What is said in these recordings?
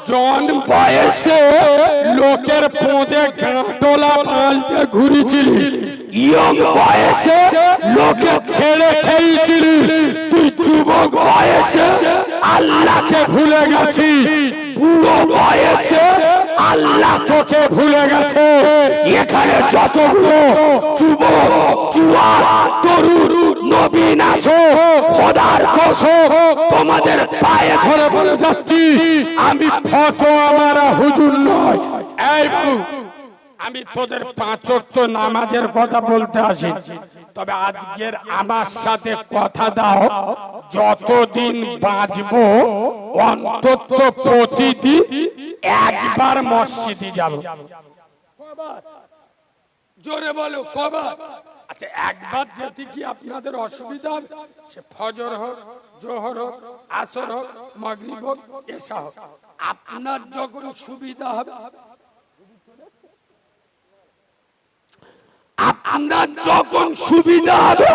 জন বয়সে লোকের পোঁদে গাঁটলা বাঁশ দিয়ে ঘুরেছিলি, ইয়ং বয়সে লোকে ছেড়ে খেয়েছিলি, তুই যুবক বয়সে আল্লাহকে ভুলে গেছিস, বুড়ো বয়সে আল্লাহ তোকে ভুলে গেছে। এখানে যতগুলো যুবক জুয়ান তরুণ নবীন আছো, খোদার কসম তোমাদের পায়ে ধরে বলে যাচ্ছি, আমি ফতোয়া মারা হুজুর নয়। এই বাবু, আমি তোদের 5 ওয়াক্ত নামাজের কথা বলতে আসি, তবে আজকের আমার সাথে কথা দাও, যতদিন বাঁচবো অন্তত প্রতিদিন একবার মসজিদে যাব। জোরে বলো কবার? আচ্ছা, একবার যেতে কি আপনাদের অসুবিধা হবে? সে ফজর হোক, জোহর হোক, আসর হোক, মাগরিব হোক, এশা হোক, আপনার যখন সুবিধা হবে, আপনার যখন সুবিধা হবে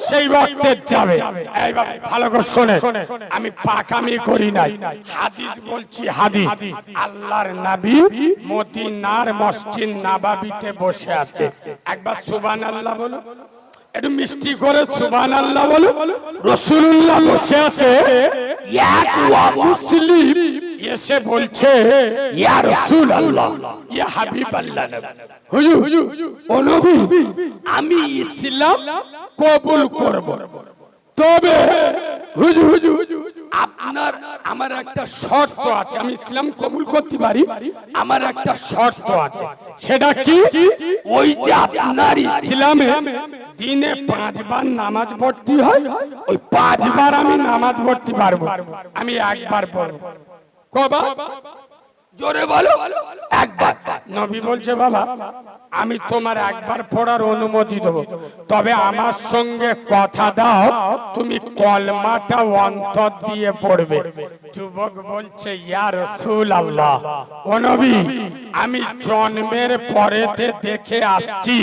সেই ওয়াক্তে যাবে। এই বাবা ভালো করে শুনে, আমি পাকামি করি নাই, হাদিস বলছি হাদিস। আল্লাহর নবী মদিনার মসজিদ নববীতে বসে আছে, একবার সুবহানাল্লাহ বলো, একটু মিষ্টি করে সুবহানাল্লাহ বলো। রাসূলুল্লাহ বসে আছে, এক মুসলিম এসে বলছে, ইয়া রাসূলুল্লাহ, ইয়া হাবিবাল্লাহ, হুজুর ও নবী, আমি ইসলাম কবুল করব, তবে হুজুর আপনার আমার একটা শর্ত আছে। আমি ইসলাম কবুল করতে পারি, আমার একটা শর্ত আছে। সেটা কি? ওই যে আপনার ইসলামে দিনে 5 বার নামাজ পড়তে হয়, ওই 5 বার আমি নামাজ পড়তে পারবো, আমি একবার পড়ব। কবার? জোরে বলো। একবার। নবী বলছে, বাবা আমি তোমার একবার পড়ার অনুমতি দেব, তবে আমার সঙ্গে কথা দাও তুমি কলমাটা অন্তর দিয়ে পড়বে। যুবক বলছে, ইয়া রাসূলুল্লাহ, ও নবী, আমি জন্মের পরেতে দেখে আসছি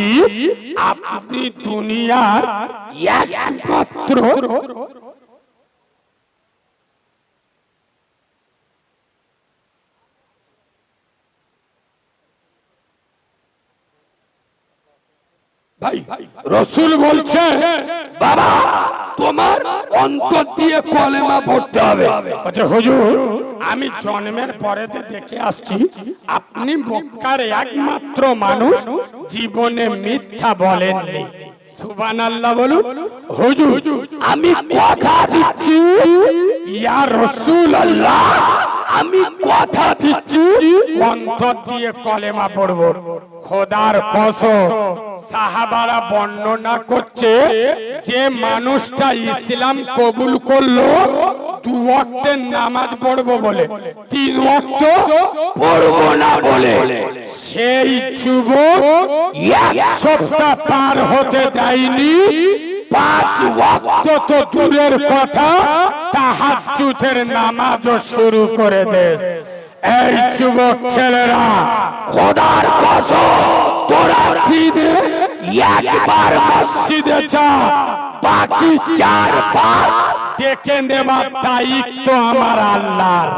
আপনি দুনিয়ার একমাত্র ভাই। রাসূল বলছে, বাবা তোমার অন্তর দিয়ে কলেমা পড়তে হবে। আচ্ছা হুজুর, আমি জন্মের পরেতে দেখে আসছি আপনি মক্কার একমাত্র মানুষ জীবনে মিথ্যা বলেননি। সুবহানাল্লাহ বলুন। হুজুর আমি কথা দিচ্ছি, ইয়া রাসূলুল্লাহ, আমি কথা দিচ্ছি অন্তর দিয়ে কলেমা পড়ব। খোদার কসম, সাহাবারা বর্ণনা করছে, যে মানুষটা ইসলাম কবুল করলো 2 ওয়াক্তের নামাজ পড়বো বলে, 3 ওয়াক্ত পড়বো না বলে, সেই যুবক 1 সপ্তাহ পার হতে দেয়নি, 5 ওয়াক্ত তো দূরের কথা, তাহাজ্জুদের নামাজও শুরু করে দেশ। এই যুবক ছেলেরা, খোদার কসম, তোরা দিনে একবার মসজিদে যা, বাকি 4 বার দেখে নেবার দায়িত্ব আমার আল্লাহর।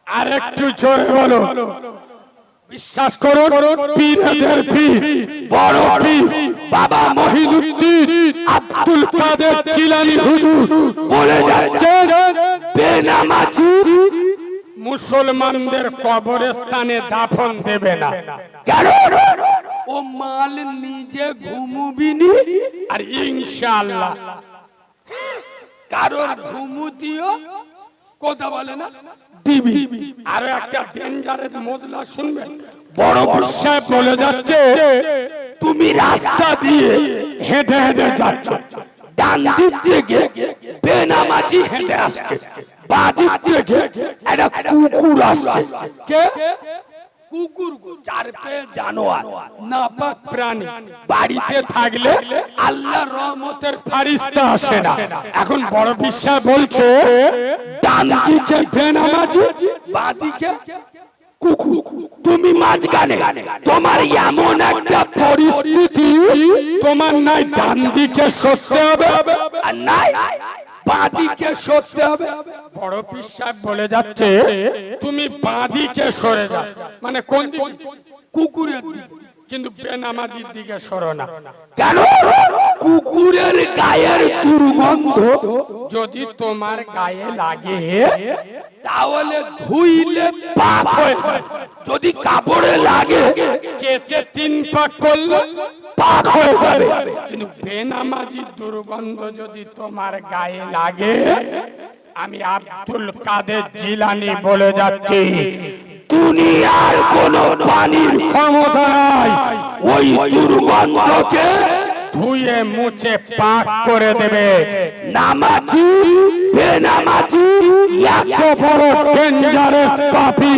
আরেকটু জোরে বলো। বিশ্বাস করুন, পীরদের পীর, বড় পীর বাবা মহিনুদ্দিন আব্দুল কাদের জিলানী হুজুর বলে যাচ্ছে, বেনামাজি মুসলমানদের কবরস্থানে দাফন দেবে না। কেন? ও মাল নিজে ঘুমুবিনি, আর ইনশাআল্লাহ কারোর ঘুমুতিও কথা বলে না দিবি। আরো একটা ডেঞ্জারেস মজলা শুনবেন। বড় বিশ্বাস বলে যাচ্ছে, তুমি রাস্তা দিয়ে হেঁটে হেঁটে যাচ্ছ, ডান দিক থেকে বেনামাজি হেঁটে আসছে, বাঁ দিক থেকে একটা কুকুর আসছে। কে? কুকুর, 4 পায়ে জানোয়ার, নাপাক প্রাণী। বাড়িতে থাকলে আল্লাহর রহমতের ফেরেশতা আসে না। এখন বড় বিশ্বাস বলছে, ডান দিকে বেনামাজি, বাঁ দিকে কুকুর, তুমি মাঝখানে। তোমার এমন একটা পরিস্থিতি, তোমার নাই ডান দিকে সরতে হবে আর নাই বাঁ দিকে সরতে হবে। বড় পীর সাহেব বলে যাচ্ছে তুমি বাঁ দিকে সরে যাও, মানে কোন দিকে? কুকুরের দিকে, কিন্তু বেনামাজির দিকে সরো না। কেন? কুকুরের গায়ের দুর্গন্ধ যদি তোমার গায়ে লাগে তাহলে ধুইলে পাক হয়ে যাবে, যদি কাপড়ে লাগে কেচে 3 পাক করলে পাক হয়ে যাবে। কিন্তু বেনামাজির দুর্গন্ধ যদি তোমার গায়ে লাগে, আমি আব্দুল কাদের জিলানী বলে যাচ্ছি দুনিয়ার কোন পানির ক্ষমতা নাই ওই দুর্গন্ধকে ধুয়ে মুছে পাক করে দেবে। নামাজি বেনামাজি এত বড় ডেঞ্জারাস পাপী,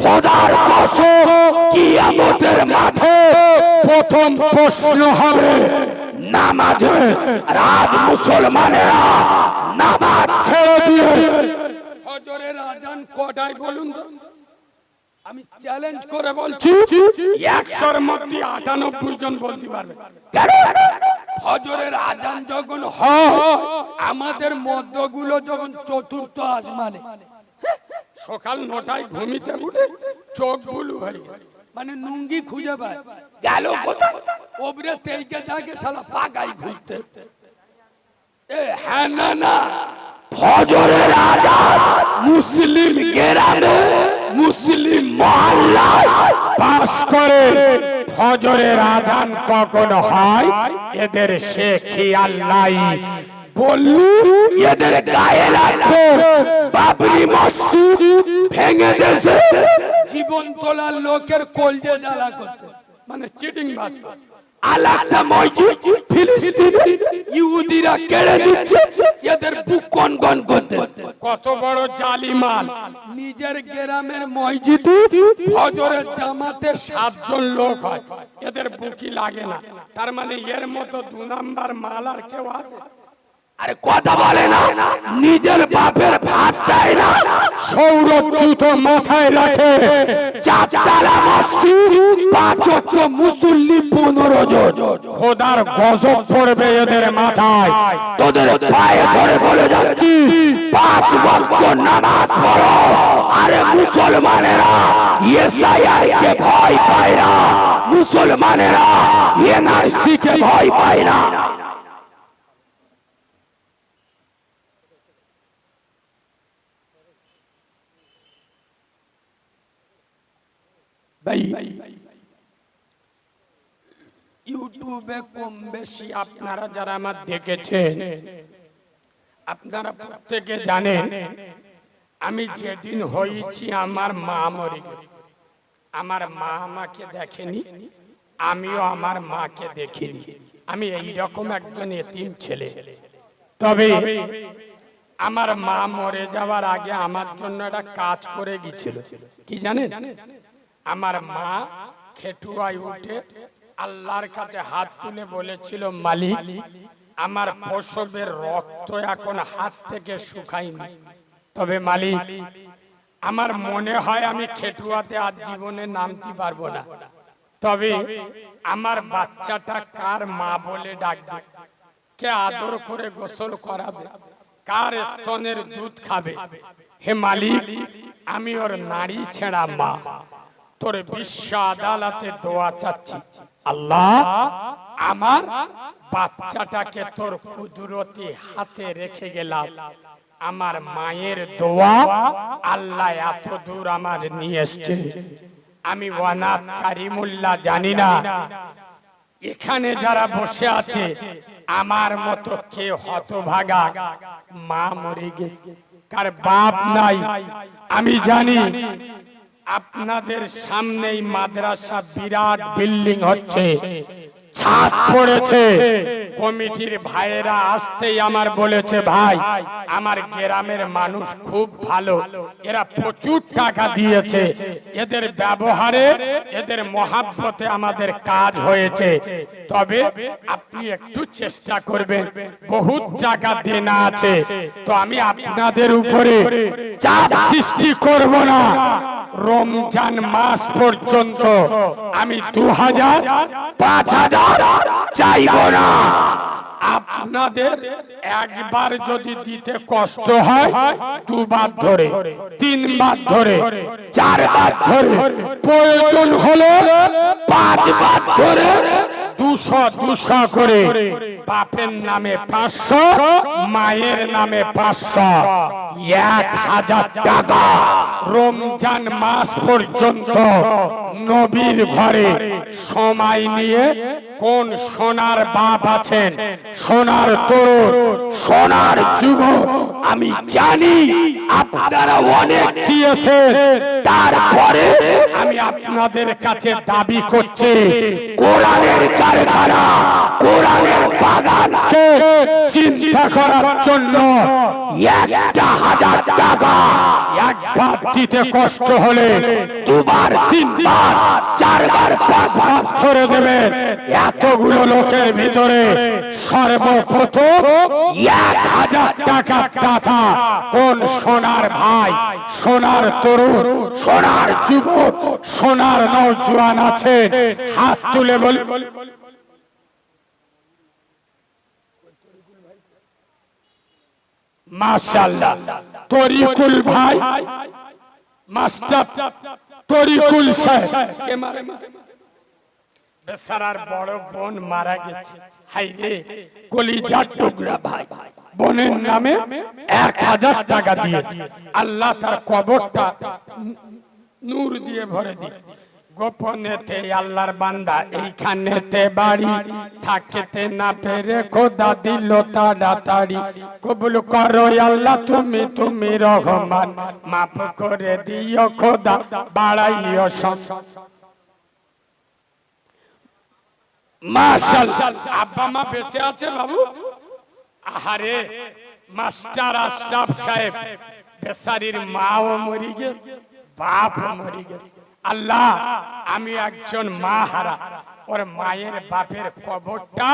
খোদার কসম কিয়ামতের মাঠে প্রথম প্রশ্ন হবে নামাজে। রাজ মুসলমানেরা নামাজ ছেড়ে দিয়ে ফজরের আজান কটায় বলুন তো? আমি চ্যালেঞ্জ করে বলছি 100-র মধ্যে 98 জন বলতে পারবে। ফজরের আজান যখন হয় আমাদের মধ্যগুলো যখন চতুর্থ আসমানে, সকাল 9টায় ঘুমিতে উঠে চোখ বুলু হয়ে মানে নুঙ্গি খুঁজে পায় গেল কোথায়, ওবরে তেইকে যাকে শালা পাগাই ঘুরতে। হ্যাঁ না না, ফজরের আজান মুসলিম গ্রামে মুসলিম মহল্লায় পাস করে। ফজরের আজান কখন হয় এদের সে খেয়াল নাই। বললু এদের গায়ে লাগবে বাবরি মসজিদ ভেঙে দিয়েছে, জীবন তোলার লোকের কলজে জ্বালা করতে, মানে চিটিং বাস। আল-আকসা মসজিদ ফিলিস্তিনে ইহুদিরা কেড়ে দিচ্ছে, এদের বুক কনকন করতে। কত বড় জালিমান! নিজের গ্রামের মসজিদে ফজরের জামাতে 7 জন লোক হয়, এদের বুকি লাগে না। তার মানে এর মতো 2 নাম্বার মাল আর কেউ আছে? আরে কথা বলে না, নিজের বাপের ভাত দেয় না, সৌরভ জুতো মাথায় রাখে, 4 তলা মসজিদ, 5 ওয়াক্ত মুসল্লি 15 জন। খোদার গজব পড়বে এদের মাথায়। তোদের পায়ে ধরে বলে যাচ্ছি 5 ওয়াক্ত নামাজ পড়ো। আরে মুসলমানেরা এসআইআর কে ভয় পায় না, মুসলমানেরা এনআরসি কে ভয় পায় না। ইউটিউবে কম বেশি আপনারা যারা আমার দেখেছেন আপনারা প্রত্যেকে জানেন আমি যেদিন হয়েছি আমার মা মরে গেছে। আমার মা আমাকে দেখেনি, আমিও আমার মাকে দেখিনি। আমি এইরকম একজন এতিম ছেলে। তবে আমার মা মরে যাওয়ার আগে আমার জন্য একটা কাজ করে গিয়েছিল, কি জানেন? আমার মা খেটুয়ায় উঠে আল্লাহর কাছে হাত তুলে বলেছিল, মালিক আমার প্রসবের রক্ত এখন হাত থেকে শুকায়নি, তবে মালিক আমার মনে হয় আমি খেটুয়াতে আজ জীবনে নামতে পারবো না, তবে আমার বাচ্চাটা কার মা বলে ডাকবে, কে আদর করে গোসল করাবে, কার স্তনের দুধ খাবে। হে মালিক আমি ওর নারী ছেঁড়া মা, তোর বিশ্ব আদালতে দোয়া চাচ্ছি, আল্লাহ আমার বাচ্চাটাকে তোর কুদরতি হাতে রেখে গেলাম। আমার মায়ের দোয়া আল্লাহ এত দূর আমার নিয়ে এসেছে। আমি ওয়ানাত কারিমুল্লাহ জানি না এখানে যারা বসে আছে আমার মতো কে হতভাগা মা মরে গেছে, কার বাপ নাই। আমি জানি আপনাদের সামনেই মাদ্রাসা বিরাট বিল্ডিং হচ্ছে, ছাদ পড়েছে। কমিটির ভাইয়েরা আসতেই আমার বলেছে, ভাই আমার গ্রামের মানুষ খুব ভালো, এরা প্রচুর টাকা দিয়েছে, এদের ব্যবহারে এদের মহাব্বতে আমাদের কাজ হয়েছে, তবে আপনি একটু চেষ্টা করবেন, বহুত টাকা দেনা আছে, তো আমি আপনাদের উপরে চাপ সৃষ্টি করব না। রমজান মাস পর্যন্ত আমি 2000 5000 চাইব না। আপনাদের একবার যদি দিতে কষ্ট হয়, দুবার ধরে, তিনবার ধরে, চারবার ধরে, প্রয়োজন হলে পাঁচবার ধরে 200 করে, বাপের নামে 500, মায়ের নামে 500, 1000 টাকা রমজান মাস পর্যন্ত নবীর ঘরে সময় নিয়ে কোন সোনার বাপ আছেন, সোনার তরুণ, সোনার যুবক, আমি জানি আপনারা অনেক দিয়েছেন, তারপরে আমি আপনাদের কাছে দাবি করছি কোরআনের কারখানা, কোরআনের বাগানকে চিন্তা করার জন্য 1000 টাকা একবার দিতে কষ্ট হলে দুবার, তিনবার, চারবার, পাঁচবার ধরে দেবেন। এতগুলো লোকের ভিতরে সর্বপ্রথম 1000 টাকার টাকা কোন সোনার ভাই, সোনার তরুণ, সোনার যুবক, সোনার নওজোয়ান আছে, হাত তুলে বলে। মাশাআল্লাহ, তরিকুল ভাই, মাস্টার তরিকুল সাহেব, কে মারে? বেচারার বড় বোন মারা গেছে, হাই রে কলিজার টুকরা ভাই, বোনের নামে 1000 টাকা দিয়ে আল্লাহ তার কবরটা নূর দিয়ে ভরে দিয়ে। গোপনেতে আল্লাহর বান্দা এইখানেতে বাড়ি, থাকতে না পেরে খোদা দিল তাড়াতাড়ি, কবুল করো আল্লাহ তুমি, তুমি রহমান, মাফ করে দিও খোদা, বাড়াইও সব। মাশাআল্লাহ, আব্বা মা বেঁচে আছে বাবু? আহারে, মাস্টার আশরাফ সাহেব বেচারির মাও মরে গেছে, বাপও মরে গেছে। আল্লাহ, আমি একজন মা হারা, ওর মায়ের বাপের কবরটা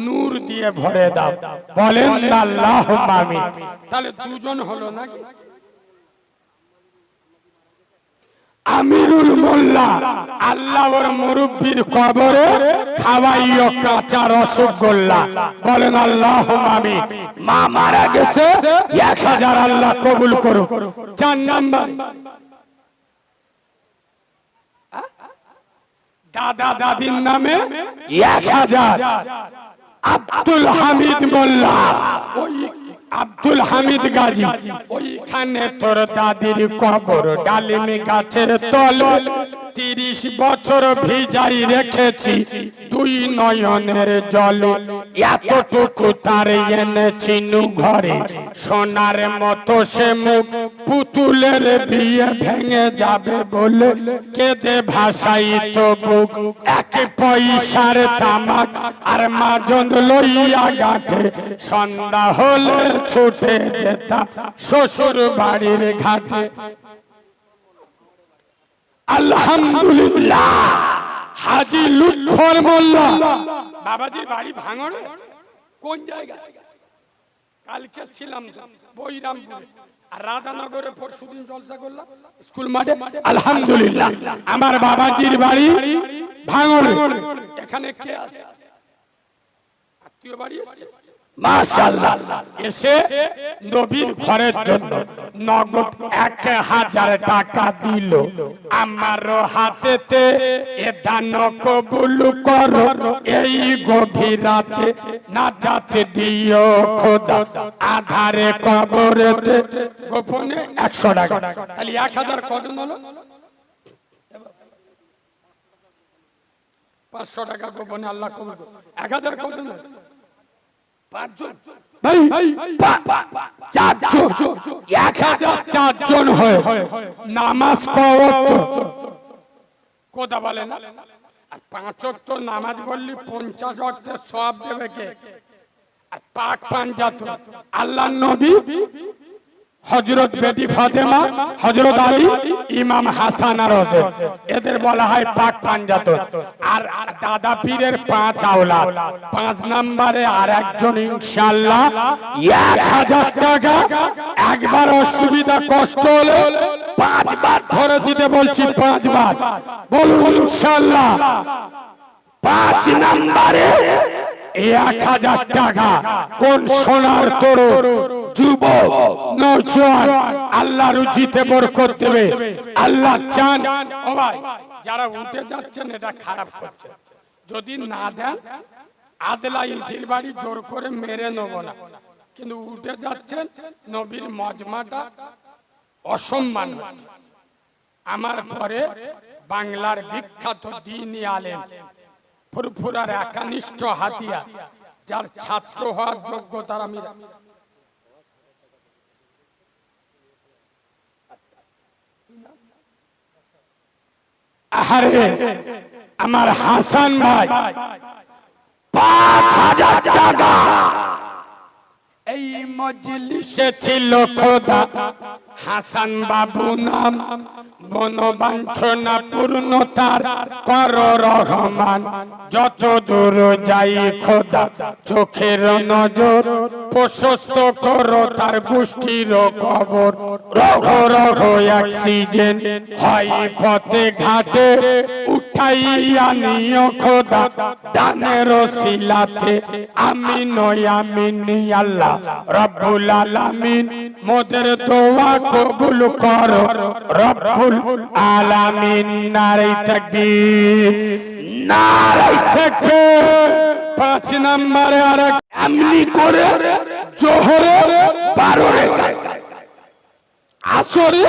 নূর দিয়ে ভরে দাও, বলেন আল্লাহুম্মা আমিন। তাহলে দুজন হলো নাকি? আমিরুল মোল্লা, আল্লাহ ওর মুরব্বির কবরে খাওয়াইও কাঁচা রসগোল্লা, বলেন আল্লাহুম্মা আমিন। মা মারা গেছে, 1000 আল্লাহ কবুল করুক। 4 নাম্বার, দাদা দাদির নামে 1000, আব্দুল হামিদ মোল্লা, ওই আব্দুল হামিদ গাজী, ওইখানে তোর দাদির কবর, ডালিম গাছের তলে 30 বছর ভিজাই রেখেছি 2 নয়নের জলে, এতটুকু তার এনেছি ঘরে, সোনার মতো সে মুখ, পুতুলের বিয়ে ভেঙে যাবে বলে কেঁদে ভাসাই তো বুক, 1 পয়সার তামাক আর মাজন লইয়া গাঁঠে, সন্ধ্যা হলে ছুটে যেতাম শ্বশুর বাড়ির ঘাটে। আলহামদুলিল্লাহ, হাজী লুৎফর মোল্লা, বাবাজির বাড়ি ভাঙড়ে। কোন জায়গা? কালকে ছিলাম বৈরামপুরে, আর রাধানগরে পরশুদিন জলসা করলাম স্কুল মাঠে। আলহামদুলিল্লাহ, আমার বাবাজির বাড়ি ভাঙড়ে। এখানে কে আছে? আত্মীয় বাড়ি এসেছে, মাশাআল্লাহ। এসে নবীর ঘরের জন্য নগদ 1000 টাকা দিল, আমার হাতেতে এ দান কবুল করো, এই গভীর রাতে নাজাত দিও খোদা, আধারে কবরেতে গোপনে 100 টাকা। তাহলে 1000 কত হলো? 500 টাকা গোপনে আল্লাহ কবুল করো। 1000 কত হলো? 5 জন, 1000 জন হয় নামাজ কথা বলে না। আর 5 ওয়াক্ত নামাজ পড়লি 50 ওয়াক্তের সওয়াব দেবে কে? আর পাক পাঞ্জাতন আল্লাহর নবী, হযরত বেটি ফাতেমা, হযরত আলী, ইমাম হাসান আর হোসেন, এদের বলা হয় পাক পাঞ্জাতন। আর দাদা পীরের 5 আওলাদ। 5 নম্বরে আর একজন ইনশাআল্লাহ 1000 টাকা একবার অসুবিধা কষ্ট হলে 5 বার ধরে দিতে বলছি, 5 বার বলুন ইনশাআল্লাহ। 5 নম্বরে 1000 টাকা কোন সোনার তরুণ যুবক নওজোয়ান আল্লাহ রুজিতে বরকত দেবে। আল্লাহ চান ও ভাই যারা উঠে যাচ্ছেন এটা খারাপ করছে, যদি না দেন আদলা ইটির বাড়ি জোর করে মেরে নেব না, কিন্তু উঠে যাচ্ছেন নবীর মজমাটা অসম্মান হচ্ছে। আমার পরে বাংলার বিখ্যাত দ্বীনি আলেম ফুরফুরার একনিষ্ঠ হাতিয়া যার ছাত্র হওয়ার যোগ্যতার আমি আরে আমার হাসান ভাই 5000 টাকা এই মজলিসে ছিল খোদা হাসান বাবু নাম মনোবাঞ্ছনা পূর্ণতার কর রহমান যত দূর যাই খোদা চোখের নজর প্রশস্ত করো তার গোষ্ঠীর কবর রঘ রঘ অ্যাক্সিডেন্ট হয় পথে ঘাটে উঠাইয়া নিও খোদা দানের ওসিলাতে আমিন ও আমিন আল্লাহ রব্বুল আলামিন মোদের দোয়া কবুল করো রব্বুল আলামিন। নারে তাকবীর নারে তাকবীর। 5 নম্বরে আর এমনি করে জোহরে 12 রাকাত, আসরে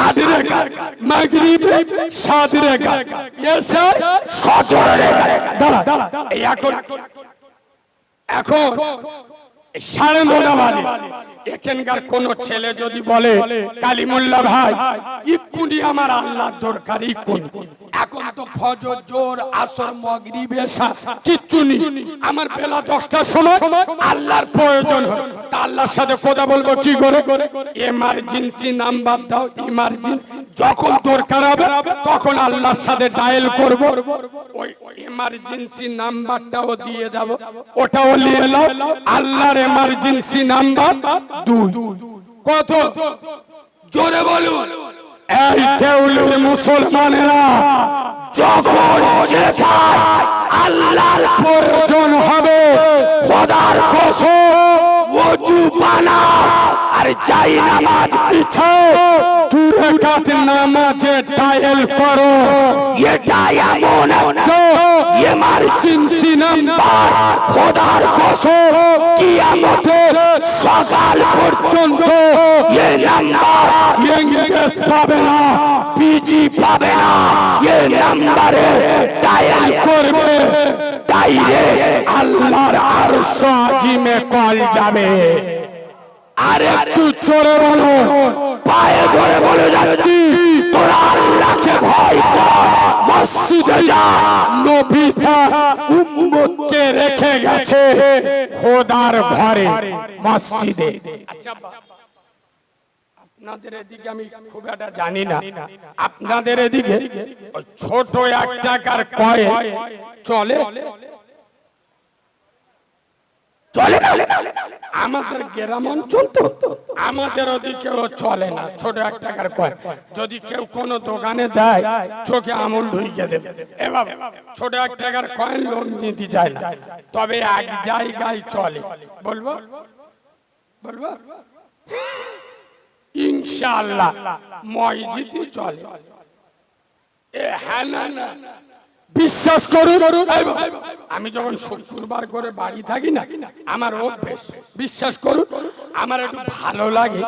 8 রাকাত, মাগরিবে 7 রাকাত, এশা 17 রাকাত। দাঁড়া এখন 9:30 বাজে। এখানকার কোন ছেলে যদি বলে কালিমুল্লাহ ভাই ইকুনি আমার আল্লাহর দরকার ইকুনি, এখন তো ফজর জোর আসর মাগরিব এশা কিচ্ছু নেই, আমার বেলা 10টার সময় আল্লাহর প্রয়োজন হয়, তা আল্লাহর সাথে কথা বলবো কি করে? এমার্জেন্সি নাম্বার দাও, ইমার্জেন্সি যখন দরকার হবে তখন আল্লাহর সাথে ডায়াল করব, ওই এমার্জেন্সি নাম্বারটাও দিয়ে যাব, ওটাও নিয়ে নাও। আল্লাহর এমার্জেন্সি নাম্বার 2। কত? জোরে বলুন। এই দেউলের মুসলমানেরা যখন যেথায় আল্লাহর প্রয়োজন হবে খোদার কসম ওযু বানাও আর যাই নামাজ পিছাও 2 রাকাত নামাজে ডায়াল করো। এটা এমন একটা এমার্জেন্সি নাম্বার খোদার কসম কিয়ামতের সকাল পর্যন্ত এই নাম্বার এঙ্গেজ পাবে না, বিজি পাবে না। এই নাম্বারে ডায়াল করবে ডাইরেক্ট আল্লাহর আরশ আজিমে কল যাবে। আর একটু জোরে বলো, পায়ে ধরে বলে যাচ্ছি তোরা আল্লাহকে ভয় কর, মসজিদে যা। নবী তার উম্মতকে রেখে গেছে খোদার ঘরে মসজিদে। আচ্ছা আপনাদের এদিকে আমি খুব একটা জানি না, আপনাদের এদিকে ছোট 1 টাকার কয়েন চলে? চলে না? আমাদের গ্রাম অঞ্চল তো আমাদের ওদিকেও চলে না ছোট 1 টাকার কয়েন। যদি কেউ কোনো দোকানে দেয় চোখে আঙুল ঢুকিয়ে দেবে। এবার ছোট 1 টাকার কয়েন লোন নিতে যায় না, তবে এক জায়গায় চলে। বলবো বলবো ইনশাআল্লাহ মসজিদে চলে। হ্যাঁ না বিশ্বাস করুন, আমি যখন শুক্রবার করে বাড়ি থাকি না আমার অভ্যেস, বিশ্বাস করুন আমার একটু ভালো লাগে,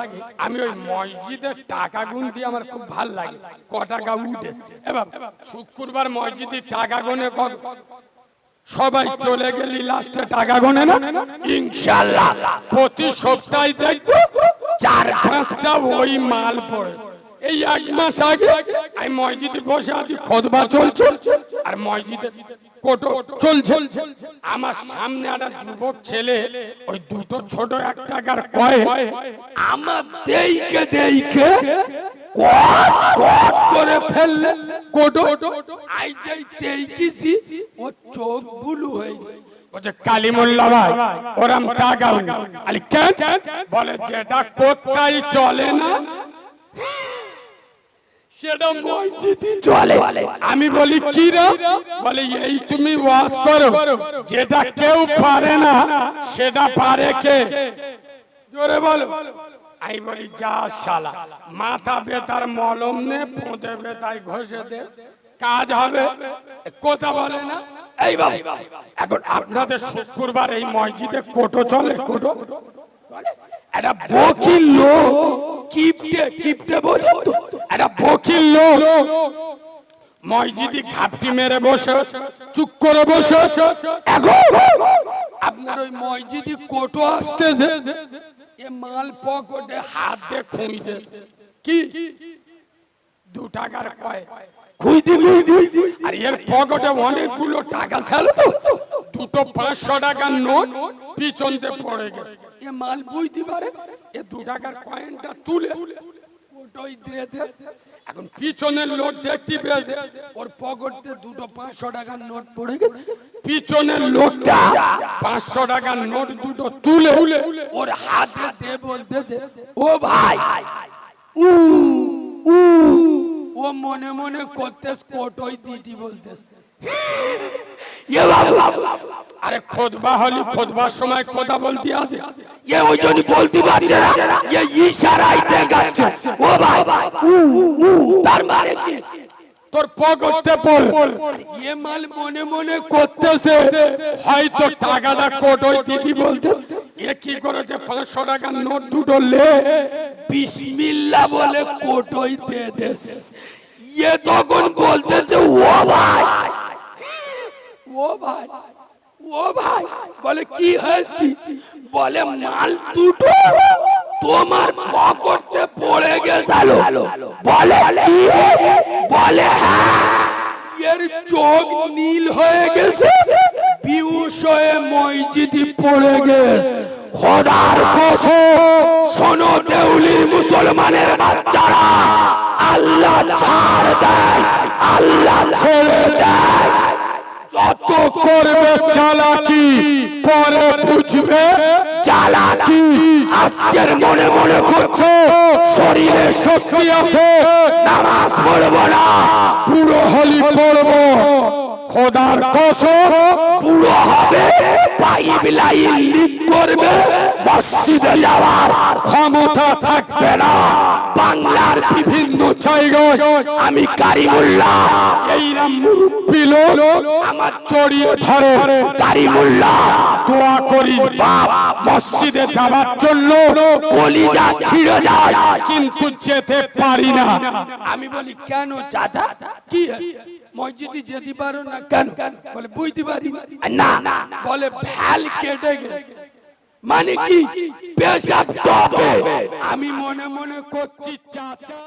আমি ওই মসজিদের টাকা গুনতে আমার খুব ভালো লাগে। ক টাকা উঠে এবার শুক্রবার মসজিদে টাকা গুনে সবাই চলে গেলি লাস্টে টাকা গুনে না, ইনশাআল্লাহ প্রতি সপ্তাহে দেখবো 4-5টা ওই মাল পড়ে। এই 1 মাস আগে আমি মসজিদে বসে আছি, খুতবা চলছে আর মসজিদে কোটো চলছে। আমার সামনে একটা যুবক ছেলে ওই 2টো ছোট 1 টাকার কয়েন আমার দেইকে কট করে ফেললে কোটো আই যাই দেইকিছি ও চোখ বুলু হয়ে গেছে। বলে কালিমুল্লাহ ভাই ওরম টাকা আলি কেন? বলে যেটা কোথায় চলে না সেটা মসজিদে চলে। আমি বলি কি রে? বলে এই তুমি ওয়াজ করো, যেটা কেউ পারে না সেটা পারে কে? জোরে বলো। আমি বলি যা শালা, মাথা বেতার মলম নে, পোঁদে বেতায় ঘষে দে, কাজ হবে। কথা বলে না। এই বাবা, এখন আপনাদের শুক্রবার এই মসজিদে কোটো চলে, কোটো চলে। একটা বকিল লোক, কিপটে কিপটে বোঝো তো, একটা বকিল লোক মসজিদে ঘাপটি মেরে বসে, চুপ করে বসে। এখন আপনার ওই মসজিদে কোটো আসতেছে, এ মাল পকেটে হাত দিয়ে খুঁই দে, কি 2 টাকার কয় খুঁই দি, আর এর পকেটে অনেকগুলো টাকা ছিল তো, দুটো 500 টাকার নোট পিছন দিয়ে পড়ে গেছে। এ মাল বুঝতে পারে, এ 2 টাকার কয়েনটা তুলে কোটোই দিয়ে দে। এখন পিছনের লোক দেখতে পেয়েছে ওর পকেটে দুটো 500 টাকার নোট পড়ে গেছে। পিছনের লোকটা 500 টাকার নোট দুটো তুলে ওর হাতে দিয়ে বলতেছে, ও ভাই, ও মনে মনে করতে কোটোই দিদি বলতেছে। আরে খুতবা হলি, খুতবার সময় কথা বলতে আছে, এ ওই জন্য বলতে পারছে না, এ ইশারায় দেখাচ্ছে ও ভাই, তার মানে কি তোর পকেটে পড়ে। এ মাল মনে মনে করতেছে হয়তো টাকাটা কোটোই দিদি বলতে। এ কি করেছে, 500 টাকার নোট দুটো লে বিসমিল্লাহ বলে কোটোই দিয়ে দেস। এ তখন বলতেছে ও ভাই, ও ভাই, ও ভাই। বলে কি হয়েছে? বলে মাল দুটো তোমার পকেটে পড়ে গেছিল। বলে কি? বলে হ্যাঁ। এর চোখ নীল হয়ে গেছে, বিহুশ হয়ে মসজিদে পড়ে গেছে। খোদার কসম, শোনো দেউলির মুসলমানের বাচ্চারা, আল্লাহ ছাড় দেয়, আল্লাহ ছেড়ে দেয়। যত করবে চালাকি, পরে বুঝবে চালাকি। আজকের মনে মনে করছো শরীরে শক্তি আছে, নামাজ পড়বো না, পুরো হলি পড়বো। খোদার কসম পুরো হবে, পাইপ লাইন লিক করবে, মসজিদে যাওয়ার ক্ষমতা থাকবে না। বাংলার বিভিন্ন জায়গায় আমি কারিমুল্লাহ, এইরকম মুরব্বি লোক আমার জড়িয়ে ধরে, কারিমুল্লাহ দোয়া করি বাপ মসজিদে যাওয়ার জন্য, কলিজা ছিঁড়ে যায় কিন্তু যেতে পারি না। আমি বলি কেন চাচা, কি মসজিদে যেতে পারো না কেন? বলে বুঝতে পারি না। বলে ভ্যাল কেটে গেছে। মানে কি? পেশাব টপে। আমি মনে মনে করছি চাচা